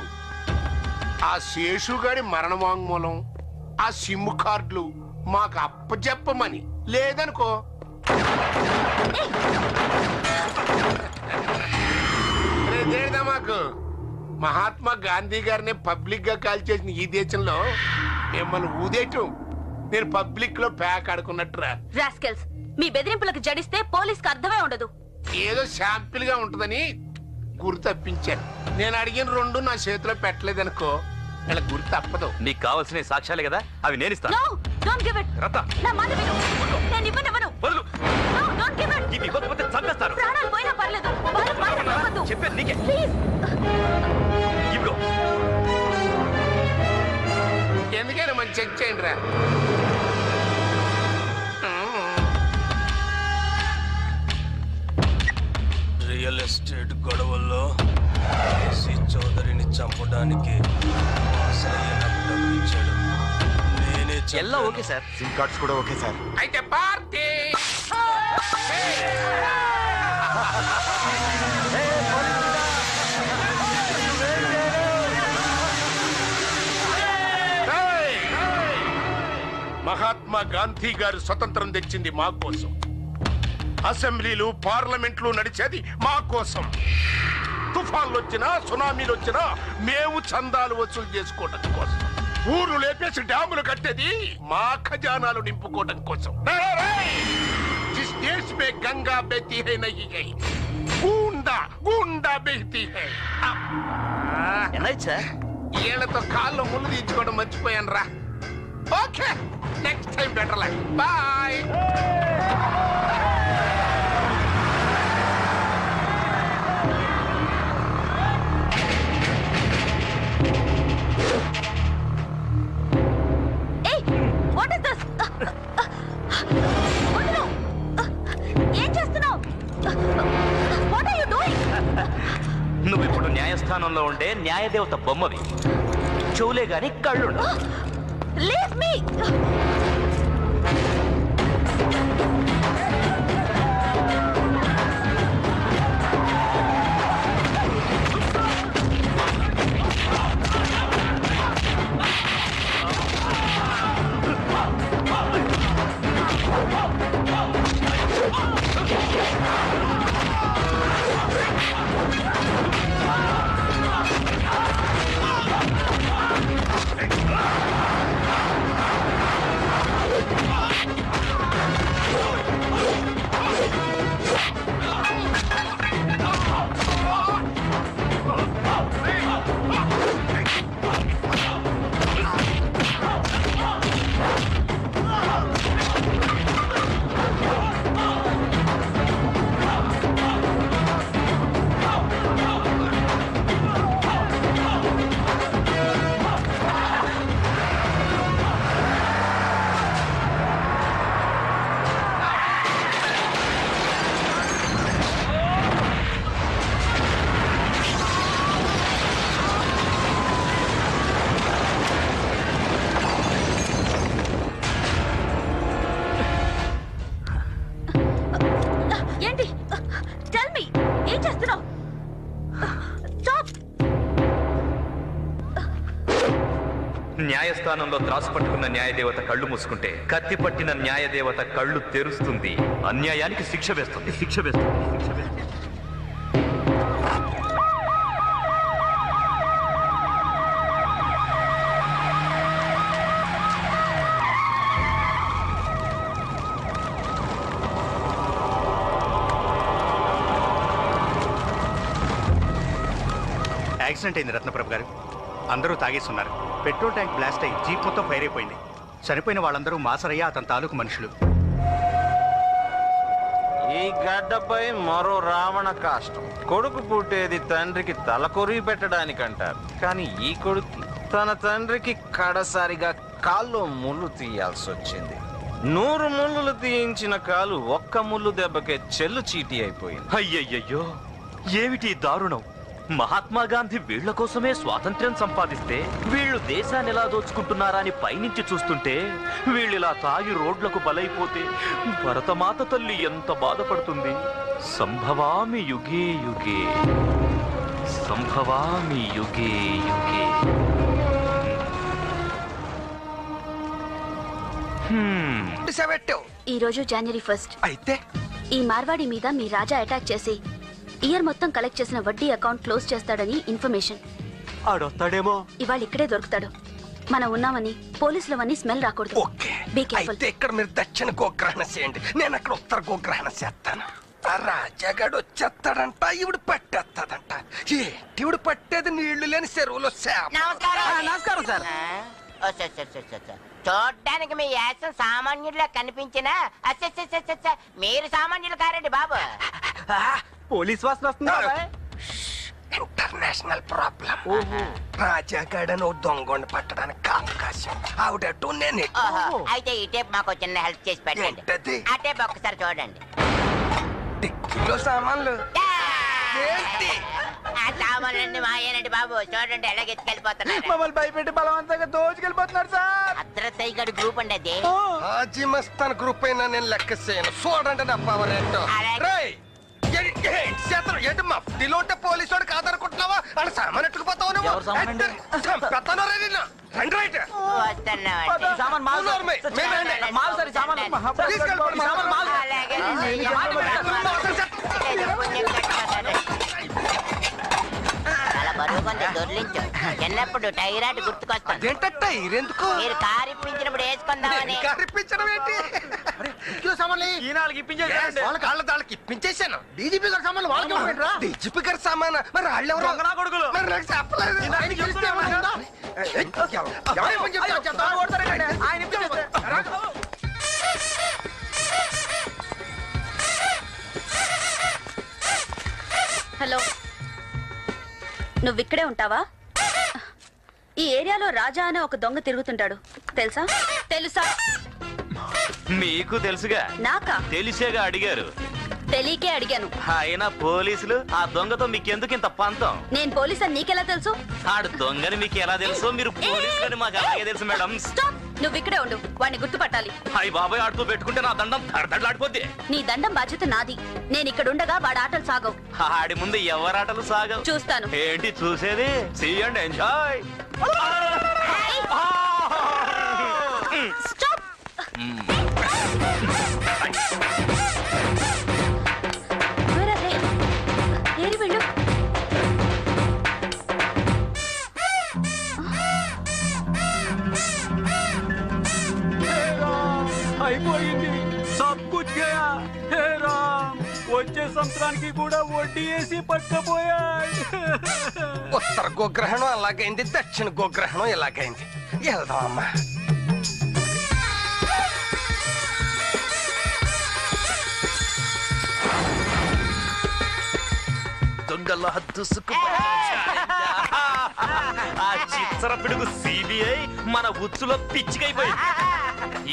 ఆ శేషుగాడి మరణ వాంగ్మూలం, ఆ సిమ్ కార్డులు మాకు అప్పచెప్పమని. లేదనుకో మాకు మహాత్మా గాంధీ గారిని పబ్లిక్ గా కాల్ చేసిన ఈ దేశంలో మిమ్మల్ని ఊదేయటం నేను పబ్లిక్ లో ప్యాక్ ఆడుకున్నట్టురా.
రాస్కెల్స్, మీ బెదిరింపులకు జడిస్తే పోలీస్ కి అర్థమే ఉండదు.
ఏదో శాంపిల్ గా ఉంటదని గురి తప్పించాను. నేను అడిగిన రెండు నా చేతిలో పెట్టలేదనుకో ఇలా గురి తప్పదు.
నీకు కావాల్సిన సాక్ష్యాలే కదా, అవి నేను ఇస్తాను.
No, don't give it. నా మాట విను. నేను ఇవ్వనివ్వను. No, don't give it.
ఇది ఇవ్వకపోతే చంపేస్తారు.
ప్రాణాలు పోయినా పర్లేదు, వాళ్ళు బయట రావద్దు.
చెప్పేది నీకే.
ప్లీజ్.
ఇవ్వు.
ఎందుకైనా మంచి చెక్ చేయండి రా.
రియల్ ఎస్టేట్ గొడవల్లో సి చౌదరిని చంపడానికి
ఎలా ఓకే సార్,
సిమ్ కార్డ్స్ కూడా ఓకే సార్.
అయితే పార్టీ మహాత్మా గాంధీ గారు స్వతంత్రం తెచ్చింది మా కోసం, అసెంబ్లీలు పార్లమెంట్లు నడిచేది మా కోసం. తుఫాన్లు వచ్చినా సునామీలు వచ్చినా మేము చందాలు వసూలు చేసుకోవడం కోసం. ఊరు లేపేసి డ్యాములు కట్టేది మా ఖజానాలు నింపుకోవడం కోసం. जिस देश में गंगा बहती है नहीं है, गूंडा गूंडा बहती है. ఏళ్లతో కాళ్ళు ముళ్ళు తీర్చుకోవడం మర్చిపోయాను రా. Okay, next time better life. Bye.
నువ్వు ఇప్పుడు న్యాయస్థానంలో ఉండే న్యాయదేవత బొమ్మవి, చెవులే గాని కళ్ళు.
Leave me.
న్యాయస్థానంలో త్రాసు పట్టుకున్న న్యాయదేవత కళ్ళు మూసుకుంటే కత్తి పట్టిన న్యాయదేవత కళ్ళు తెరుస్తుంది, అన్యాయానికి శిక్ష వేస్తుంది.
యాక్సిడెంట్ అయింది రత్నప్రభ గారు. అందరూ తాగేస్తున్నారు. పెట్రోల్ ట్యాంక్ బ్లాస్ట్ అయ్యి జీప్ మొత్తం ఫైర్ అయిపోయింది. చనిపోయిన వాళ్ళందరూ మాసరయ్య అతని తాలూకు మనుషులు.
ఈ గడ్డపై మరో రావణ కాష్టం. కొడుకు పుట్టేది తండ్రికి తలకొరివి పెట్టడానికంటారు, కానీ ఈ కొడుకు తన తండ్రికి కడసారిగా కాల్లో ముళ్ళు తీయాల్సి వచ్చింది. 100 ముళ్ళులు తీయించిన కాలు ఒక్క ముళ్ళు దెబ్బకే చెల్లు చీటీ అయిపోయింది.
అయ్యయ్యో, ఏమిటి దారుణం! మహాత్మా గాంధీ వీళ్ల కోసమే స్వాతంత్ర్యం సంపాదిస్తే వీళ్ళు దేశాన్ని ఎలా దోచుకుంటున్నారా అని పైనుంచి చూస్తుంటే వీళ్ళిలా తాగి రోడ్లకు బలైపోతే భరతమాత తల్లి ఎంత బాధపడుతుంది. సంభవామి యుగే యుగే, సంభవామి యుగే యుగే.
ఈ రోజు జనవరి 1
అయితే
ఈ మార్వాడి మీద మీ రాజా అటాక్ చేసి ఇయర్ మొత్తం కలెక్ట్ చేసిన వడ్డీ అకౌంట్ క్లోజ్ చేస్తాడని ఇన్ఫర్మేషన్.
ఆడొస్తాడేమో.
ఇవాళ ఇక్కడే దొరుకుతాడు. మనం ఉన్నామని పోలీసులవన్నీ స్మెల్ రాకూడదు. Be careful.
అయితే ఇక్కడ మీరు దక్షిణ గోగ్రహణ చేయండి, నేను అక్కడ ఉత్తర గోగ్రహణ చేస్తాను. ఆ రాజాగాడు వచ్చేస్తాడంట, ఇవిడు పట్టేస్తాడంట. ఏంటి ఇవిడు పట్టేది? నీళ్లు లేని చెరువులో
నమస్కారం సార్. చూడ్డానికి మీ యాక్షన్ సామాన్యుడిలా కనిపించినా మీరు సామాన్యులు కారండి బాబు.
పోలీస్ వాసన వస్తుంది.
International problem. రాజాగాడను దొంగని పట్టడానికి అవకాశం. ఆవిడట్టు నేను
అయితే ఈ టేప్ మాకు చిన్న హెల్ప్ చేసి పెట్టండి. ఆ టేప్ ఒక్కసారి చూడండి.
కిలో సామాన్లు ఏంటి?
ఆ సామాన్లన్నీ మాయేనండి బాబు. చూడండి ఎలాగ ఎత్తుకెళ్ళిపోతున్నారు.
మమ్మల్ని భయపెట్టి బలవంతంగా దోచుకెళ్ళిపోతున్నారు సార్.
అత్రతయ్యగడి గ్రూప్ అండి అది.
హాజీ మస్తాన్ గ్రూప్ అయినా నేను లెక్క చేయను. చూడండి నా పవర్ ఏంటో. ఏంటి మఫ్టీలో ఉంటే పోలీసు వాడు కాదనుకుంటున్నావా? అని సామాన్ ఎట్టుకుపోతావు నువ్వు. చంపేస్తాను రే నిన్ను. రండి రైట్.
దొర్లించు. చిన్నప్పుడు టైరాట్ గుర్తుకొస్తాను.
ఎందుకు?
మీరు కారు ఇప్పించినప్పుడు వేసుకుందామని.
కారిప్పించడం ఏంటి? వాళ్ళకి ఇప్పించేశాను. డీజీపీ గారి సామాన్లు వాళ్ళకి. డీజీపీ గారి సామాన్ మరి వాళ్ళు ఎవరు? కొడుకులు మరి నాకు చెప్పలేదు.
హలో, నువ్వు ఇక్కడే ఉంటావా? ఈ ఏరియాలో రాజా అనే ఒక దొంగ తిరుగుతుంటాడు. తెలుసా? తెలుసా?
మీకు తెలుసుగా.
నాకా?
తెలిసేగా అడిగారు.
తెలియకే అడిగాను.
అయినా పోలీసులు ఆ దొంగతో మీకెందుకు ఇంత పంతం?
నేను పోలీస్ అని నీకెలా తెలుసు?
ఆడు దొంగని మీకు ఎలా తెలుసు? మీరు పోలీసులని మాకు అలాగే తెలుసు మేడం.
నువ్వు ఇక్కడే ఉండు, వాడిని గుర్తుపట్టాలి.
హాయ్ బాబాయ్, ఆడుతూ పెట్టుకుంటే నా దండం దడదడలాడిపోద్ది.
నీ దండం బాధ్యత నాది. నేను ఇక్కడ ఉండగా వాడి ఆటలు సాగవు.
ఆడి ముందు ఎవరాటలు సాగవు.
చూస్తాను.
ఏంటి చూసేది? See and enjoy.
ఏరి వెళ్ళు.
అయిపోయింది. సబ్ కుచ్ గయా. హే రామ్, వచ్చే సంవత్సరానికి కూడా వడ్డీ వేసి పట్టుకుపోయాడు.
ఉత్తర గోగ్రహణం అలాగైంది, దక్షిణ గోగ్రహణం ఇలాగైంది. వెళ్దాం అమ్మా.
దొంగలా దూసుకు ఆ చిత్ర పిడుగు సిబిఐ మన ఉచ్చులో పిచ్చికైపోయింది.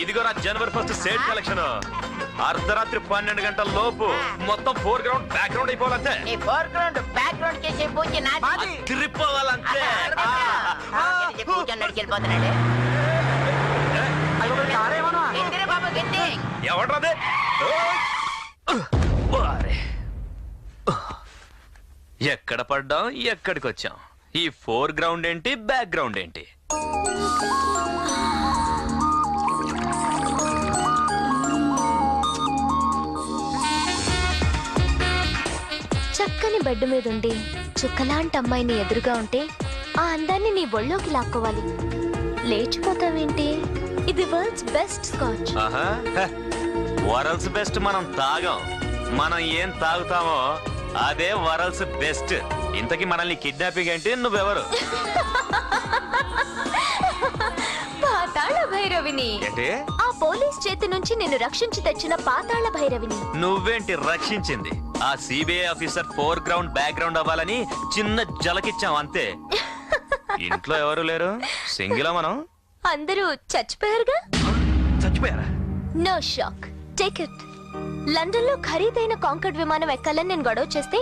ఇదిగో నా జనవరి 1 సేట్ కలెక్షన్. అర్ధరాత్రి 12 గంటల లోపు మొత్తం ఫోర్ గ్రౌండ్ బ్యాక్ గ్రౌండ్ అయిపోవాలంటే.
ఈ ఫోర్ గ్రౌండ్ బ్యాక్ గ్రౌండ్ చేసే పూజ నాది.
తిరిగిపోవాలంటే.
కూర్చొని వెళ్ళిపోతున్నాడు. బాబు గిట్టి
ఎవడ్రాదే? ఎక్కడ పడ్డాం, ఎక్కడికి వచ్చాం? ఈ ఫోర్ గ్రౌండ్ ఏంటి, బ్యాక్ గ్రౌండ్ ఏంటి?
చక్కని బెడ్ మీద ఉండి చుక్కలాంటి అమ్మాయిని ఎదురుగా ఉంటే ఆ అందాన్ని నీ ఒళ్ళోకి లాక్కోవాలి. లేచిపోతావేంటి? ఇది world's best scotch.
World's best మనం తాగాం. మనం ఏం తాగుతామో అదే వరల్డ్స్ బెస్ట్. ఇంతకీ మనల్ని కిడ్నాపింగ్ అంటే నువ్వెవరు?
పాతాళ భైరవిని. ఆ పోలీస్ చేతి నుంచి నిన్ను రక్షించి తెచ్చిన పాతాళ భైరవిని.
నువ్వేంటి రక్షించింది? ఆ CBI officer four ground back ground అవ్వాలని చిన్న జలకిచ్చాం అంతే. ఇంట్లో ఎవరు లేరు, సింగిలా మనం.
అందరూ చచ్చిపోయారుగా.
చచ్చిపోయారా?
No shock, take it. London లో ఖరీదైన కాంకర్డ్ విమానం ఎక్కాలని నేను గొడవ చేస్తే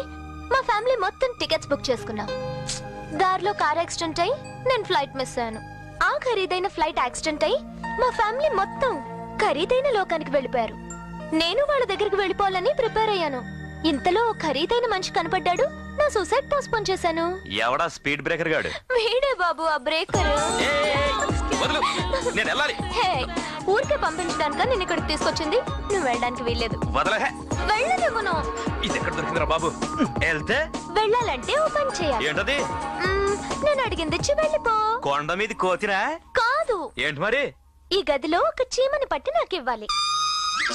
మా ఫ్యామిలీ మొత్తం టికెట్స్ బుక్ చేసుకున్నాం. దారిలో కార్ యాక్సిడెంట్ అయి నేను ఫ్లైట్ మిస్ అయ్యాను. ఆ ఖరీదైన ఫ్లైట్ యాక్సిడెంట్ అయి మా ఫ్యామిలీ మొత్తం ఖరీదైన లోకానికి వెళ్ళిపోయారు. నేను వాళ్ళ దగ్గరికి వెళ్ళిపోవాలని ప్రిపేర్ అయ్యాను. ఇంతలో ఖరీదైన మనిషి కనపడ్డాడు. నా సూసైడ్ పోస్ట్పోన్ చేశాను.
ఎవడా స్పీడ్ బ్రేకర్ గాడు?
వీడే బాబు ఆ బ్రేకర్.
నేను వెళ్ళాలి.
హే, ఊరికే పంపించడానిక నేను ఇక్కడికి తీసుకొచ్చింది. నువ్వు వెళ్ళడానికి వీల్లేదు. వెళ్ళనివ్వను.
ఇది ఎక్కడ దొరికిందిరా బాబు? వెళ్తే
వెళ్ళాలంటే ఓ పని చేయాలి.
ఏంటది?
నేను అడిగింది ఇచ్చి వెళ్ళిపో.
కొండ మీద కోతిరా?
కాదు.
ఏంటి మరి?
ఈ గదిలో ఒక చీమని పట్టి నాకు ఇవ్వాలి.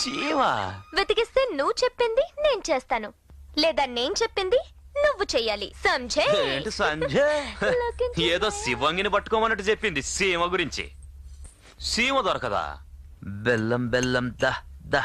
చీమా?
వెతికిస్తే నువ్వు చెప్పింది నేను చేస్తాను, లేదా నేను చెప్పింది నువ్వు చెయ్యాలి. సంజే?
ఏంటి సంజయ్? ఏదో శివంగిని పట్టుకోమన్నట్టు చెప్పింది సీమ గురించి. సీమ దొరకదా? బెల్లం బెల్లం దా దా.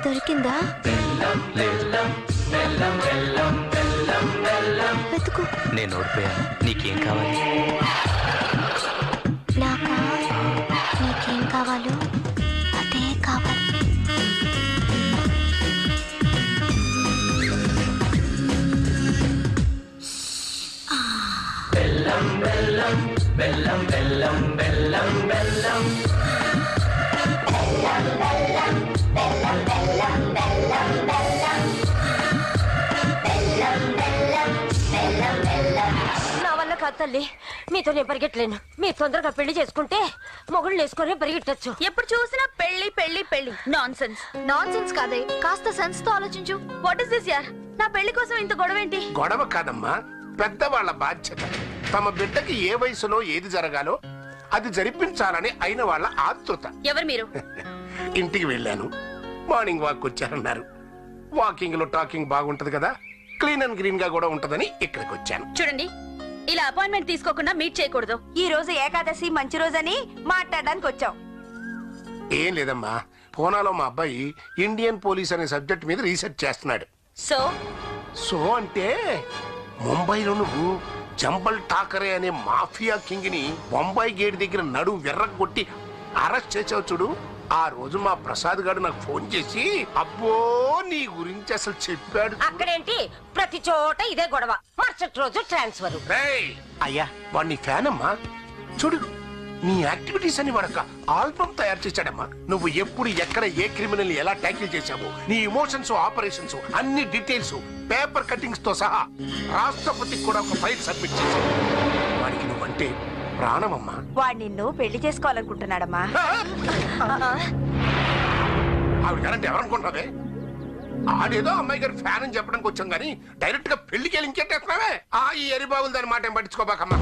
దొరికిందా? వెతుకు.
నేను ఓడిపోయాను. నీకేం కావాలి?
నాకా? నీకేం కావాలో అదే కావాలి.
బెల్లం బెల్లం బెల్లం బెల్లం బెల్లం బెల్లం
నా వల్ల కాదు తల్లి, మీతో నేను పరిగెట్టలేను. మీరు తొందరగా పెళ్లి చేసుకుంటే మొగుళ్ళు వేసుకొని పరిగెట్టచ్చు.
ఎప్పుడు చూసినా పెళ్లి పెళ్లి పెళ్లి. Non sense. నాన్ సెన్స్ కాదే, కాస్త సెన్స్ తో ఆలోచించు. వాట్ ఇస్ దిస్ యార్? నా పెళ్లి కోసం ఇంత గొడవ ఏంటి?
గొడవ కాదమ్మా, పెద్దవాళ్ల బాధ్యత. తమ బిడ్డకి ఏ వయసులో ఏది జరగాలో అది జరిపించాలని అయిన వాళ్ళ ఆతృత.
ఎవరు మీరు?
ఇంటికి వెళ్ళాను, మార్నింగ్ వాక్ వచ్చారన్నారు. వాకింగ్ లో టాకింగ్ బాగుంటది కదా, క్లీన్ అండ్ గ్రీన్ గా కూడా ఉంటదని ఇక్కడికి వచ్చాను.
చూడండి, ఇలా అపాయింట్మెంట్ తీసుకోకుండా మీట్ చేయకూడదు.
ఈ రోజు ఏకాదశి మంచి రోజని మాట్లాడడానికి వచ్చాం.
ఏం లేదమ్మా, పూనాలో మా అబ్బాయి ఇండియన్ పోలీస్ అనే సబ్జెక్ట్ మీద రీసెర్చ్ చేస్తున్నాడు. సో అంటే ముంబైలో నువ్వు జంబల్ ఠాకరే అనే మాఫియా కింగ్ ని బొంబాయి గేట్ దగ్గర నడు విర్రగొట్టి అరెస్ట్ చేసావు చూడు. ఆ రోజు మా ప్రసాద్ గారు నాకు ఫోన్ చేసి అబ్బో నీ గురించి అసలు చెప్పాడు.
అక్కడేంటి, ప్రతి చోట ఇదే గొడవ. మరుసటి రోజు ట్రాన్స్ఫర్.
అయ్యా వాడిని ఫ్యాన్ అమ్మా. చూడు నీ యాక్టివిటీస్ అని వాడక ఆల్బమ్ తయారు చేశాడమ్మా. నువ్వు ఎప్పుడు ఎక్కడ ఏ క్రిమినల్ ఎలా ట్యాకిల్ చేశావు, నీ ఇమోషన్స్ ఆపరేషన్స్ అన్ని డీటెయిల్స్ పేపర్ కటింగ్స్ తో సహా రాష్ట్రపతికి కూడా ఒక ఫైల్ సబ్మిట్ చేశావు. వాడికి నువ్వంటే ప్రాణమమ్మా.
వాడు నిన్ను పెళ్లి చేసుకోవాలనుకుంటున్నాడమ్మా.
ఆవిడ గారంటే ఎవరనుకుంటున్నావే? ఆడేదో అమ్మాయి గారు ఫ్యాన్ అని చెప్పడానికి వచ్చాం కానీ డైరెక్ట్ గా పెళ్లికి వెళ్ళి ఇంకేటేస్తున్నావే. ఈ ఎరిబాబులు దాని మాట ఏం పట్టించుకోబాకమ్మా.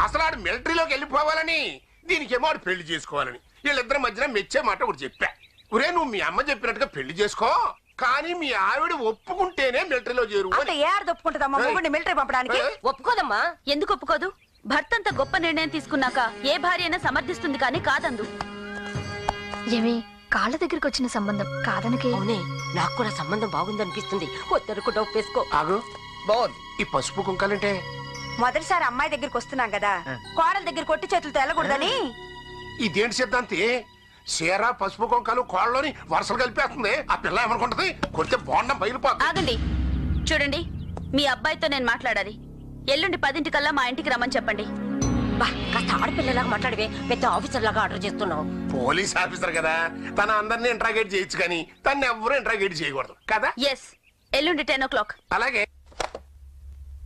అసలు ఆడు మిలిటరీలోకి వెళ్ళిపోవాలని, దీనికేమో ఆడు పెళ్లి చేసుకోవాలని వీళ్ళిద్దరి మధ్యన మెచ్చే మాట ఒకటి చెప్పా. ఒరే నువ్వు మీ అమ్మ చెప్పినట్టుగా పెళ్లి చేసుకో, కానీ మీ ఆవిడ ఒప్పుకుంటేనే మిలిటరీలో చేరు
అంత ఏ ఆడ ఒప్పుకుంటుందమ్మా మొగుడిని మిలిటరీ పంపడానికి?
ఒప్పుకోదమ్మా.
ఎందుకు ఒప్పుకోదు? భర్త అంత గొప్ప నిర్ణయం తీసుకున్నాక ఏ భార్య అయినా సమర్థిస్తుంది కానీ కాదందు.
ఏమి కాళ్ళ దగ్గరికి వచ్చిన సంబంధం కాదనకే?
అవునే, నాకు కూడా సంబంధం బాగుందనిపిస్తుంది. ఒత్తరకు డొప్పేసుకో.
ఆగు, బాగుంది. ఈ పసుపు కుంకాలంటే
మొదటిసారి అమ్మాయి దగ్గరికి వస్తున్నాం కదా, కోడల దగ్గర కొట్టి చేతులతో వెళ్ళకూడదని.
ఇదేంటి సిద్ధాంతి? చీర పసుపు కుంకాలు కోళ్ళలోని వరుసలు కలిపేస్తుంది. ఆ పిల్ల ఏమనుకుంటది? కొడితే బోండం బయలుపోతుంది.
ఆగండి, చూడండి, మీ అబ్బాయితో నేను మాట్లాడాలి. ఎల్లుండి 10 మా ఇంటికి రమ్మని చెప్పండి.
కాస్త ఆడపిల్లలాగా మాట్లాడివే, పెద్ద ఆఫీసర్ లాగా ఆర్డర్ చేస్తున్నావు.
పోలీస్ ఆఫీసర్ కదా, తన అందరినీ ఇంట్రాగేట్ చేయొచ్చు కానీ తను ఎవరు ఇంట్రాగేట్ చేయకూడదు కదా.
ఎస్, ఎల్లుండి 10 o'clock.
అలాగే.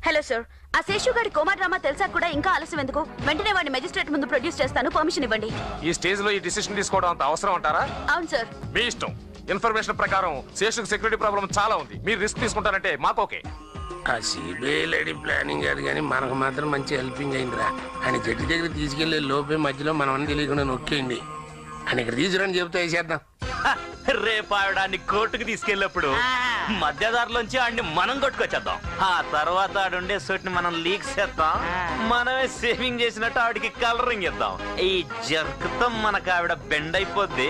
హలో సార్, ఆ శేషు గారి కోమా డ్రామా తెలుసా కూడా ఇంకా ఆలస్యం ఎందుకు? వెంటనే వాడిని మెజిస్ట్రేట్ ముందు ప్రొడ్యూస్ చేస్తాను, పర్మిషన్ ఇవ్వండి.
ఈ స్టేజ్ లో ఈ డిసిషన్ తీసుకోవడం అంత అవసరం అంటారా?
అవును సార్.
మీ ఇష్టం. ఇన్ఫర్మేషన్ ప్రకారం శేషుకు సెక్యూరిటీ ప్రాబ్లం చాలా ఉంది. మీరు రిస్క్ తీసుకుంటారంటే మాకు ఓకే.
ఆ సిబిఐ లేడీ ప్లానింగ్ కాదు కానీ మనకు మాత్రం మంచి హెల్పింగ్ అయిందిరా. ఆయన జడ్జి దగ్గర తీసుకెళ్లే లోపే మధ్యలో మనం అన్ని తెలియకుండా నొక్కేయండి. ఆయన ఇక్కడ తీసుకురని చెబుతా వేసేద్దాం.
రేపు ఆవిడాన్ని కోర్టుకు తీసుకెళ్ళినప్పుడు మధ్యదారులోంచి ఆడిని మనం కొట్టుకొచ్చేద్దాం. ఆ తర్వాత ఆడుండే సూట్ని మనం లీక్ చేద్దాం. మనమే సేవింగ్ చేసినట్టు ఆవిడకి కలరింగ్ ఇద్దాం. ఈ జర్కుతో మనకు ఆవిడ బెండ్ అయిపోద్ది,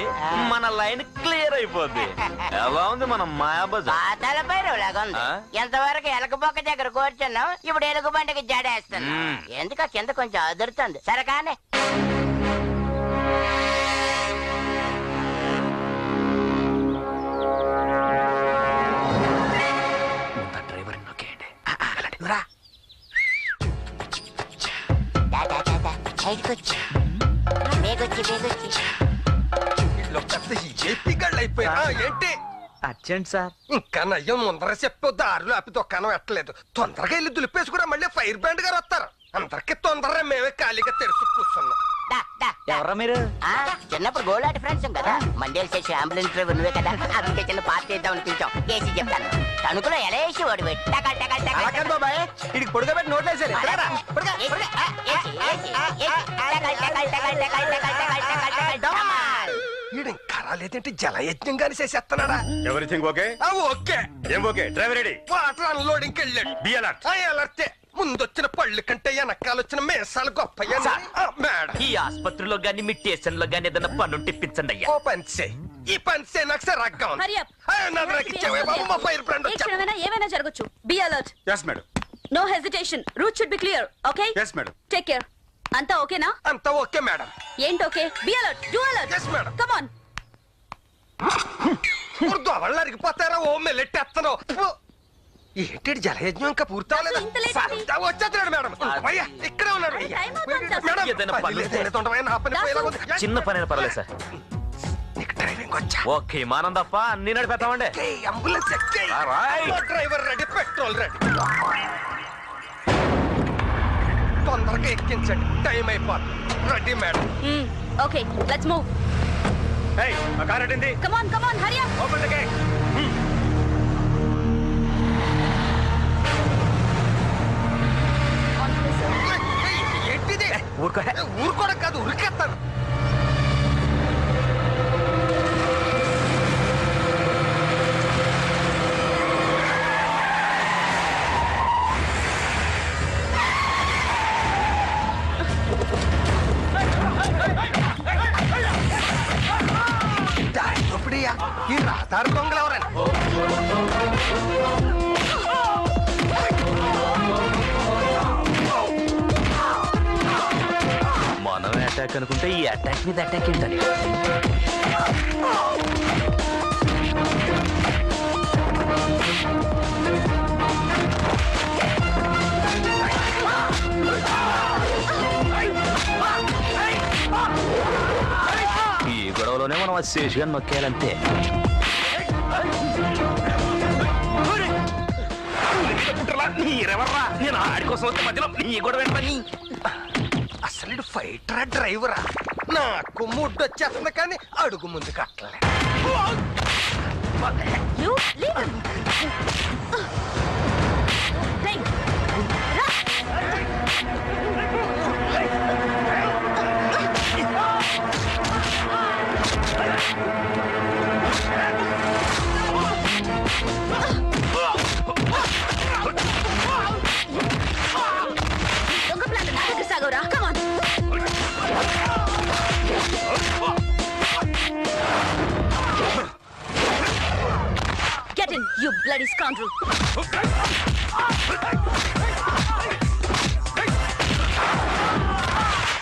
మన లైన్ క్లియర్ అయిపోద్ది. ఎలా ఉంది మనం మాయాబజార్?
తలపై ఎంతవరకు ఎలకబొక్క దగ్గర కూర్చున్నాం, ఇప్పుడు ఎలుగు బండికి జడేస్తున్నాం. ఎందుక కింద కొంచెం అదురుతుంది. సరే కానీ
ఏంటి
అర్జెంట్ సార్.
ఇంకా నయ్యం ముందర చెప్పు, దారులు ఆపి దుకాణం ఎట్టలేదు. తొందరగా వెళ్ళి దులిపేసుకురా, మళ్ళీ ఫైర్ బ్రాండ్ గారు వస్తారు. అందరికి తొందరగా మేమే ఖాళీగా తెరుచు కూర్చున్నాం.
ఎవరా మీరు? చిన్నప్పుడు గోలాటి ఫ్రెండ్స్ కదా. మండేలు చేసి అంబులెన్స్ డ్రైవర్ నువ్వే కదా. అందుకే చిన్న పార్టీ చేద్దాం అనిపించాం. ఏసీ చెప్తాను. తణుకులో ఎలా వేసి వాడు
బాబాయ్ ఇడికి పొడుగబెట్టి నోట్లేసారు.
ఇంకా రాలేదేంటి? జలయజ్ఞం గాని చేసేస్తున్నాడా?
Everything okay?
ఓకే.
ఏం okay? Driver ready.
Water unloading వెళ్ళాడు.
Be alert.
అలర్టే. ముందొచ్చిన పళ్ళు కంటే వెనకాలొచ్చిన మేసాలు గొప్ప.
ఈ ఆసుపత్రిలో గాని మీ స్టేషన్ లో గాని ఏదైనా పన్ను టిప్పించండి అయ్యా.
ఓ పని చేయి. ఈ పని చేయి, నాకు సరగ్గా ఉంది.
ఏమైనా జరగచ్చు. Be alert.
Yes madam.
No hesitation. Route should be clear. Okay?
Yes madam.
Take care. అంతా ఓకేనా?
అంతా ఓకే మేడం.
ఏంటి okay? Be alert. Do alert.
Yes madam.
Come on.
దొవళ్ళు అరిగిపోతారా? ఓ మెల్లెట్టేస్తాను. ఏంటి జలయజ్ఞం ఇంకా పూర్తవలేదు? వచ్చేస్తున్నాడు మేడం. ఇక్కడే ఉన్నాడు.
చిన్న పని పర్లేదు సార్.
డ్రైవింగ్ వచ్చా?
ఓకే మానం తప్ప అన్ని నడిపేస్తామండి.
Ambulance driver ready, petrol ready. తొందరగా ఎక్కించండి, టైం అయిపోతుంది. Ready madam.
Okay, let's move.
Hey, a car attendee.
Come on, hurry up.
Open the gate.
ఏంటిది? ఊరుకోవడం కాదు, ఉరికేస్తాను. ఈ రాతారు దొంగలు ఎవరండి?
మనం అటాక్ అనుకుంటే ఈ అటాక్ మీద అటాక్ ఏంటని. ఈ గొడవలోనే మనం అది శేషుగా నొక్కేయాలంతే.
నీరెవర్రా? నేను ఆడి కోసం వచ్చే మధ్యలో నీ గొడవ ఏంటని? అసలు ఫైటరా డ్రైవరా? నాకు ముడ్డు వచ్చేస్తుంది కానీ అడుగు ముందు కట్టలే.
దొంగ ప్లాన్ నా దగ్గర సాగవరా? Come on. Get in, you bloody scoundrel.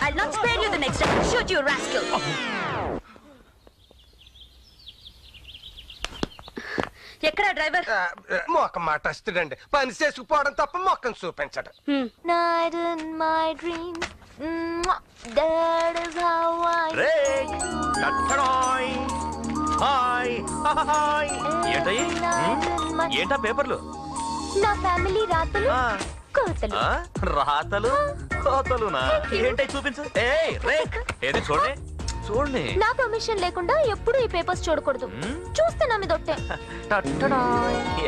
I'll not spare you the next time. Shoot you, rascal. ఎక్కడ డ్రైవర్?
మొక్క మాట వస్తుందండి. పని చేసుకుపోవడం తప్ప మొక్కను చూపించడం.
Night in my dreams, that is how I
ఏంటా పేపర్లు?
నా ఫ్యామిలీ రాతలు కోతలు.
రాతలు కోతలునా? ఏంటై చూపించు. ఏది చూడండి చూడండి.
నా పర్మిషన్ లేకుండా ఎప్పుడు ఈ పేపర్స్ చూడకూడదు. చూస్తే నా మీద ఒట్టే.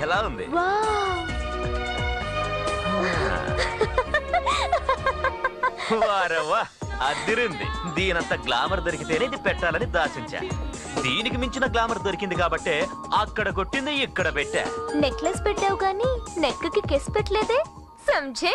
ఎలా ఉంది? వారవ్వా అదిరింది. దీనంత గ్లామర్ దొరికితేనే ఇది పెట్టాలని దాచించా. దీనికి మించిన గ్లామర్ దొరికింది కాబట్టే అక్కడ కొట్టింది ఇక్కడ పెట్టా.
నెక్లెస్ పెట్టావు కానీ నెక్ కి కిస్ పెట్టలేదే. సంజే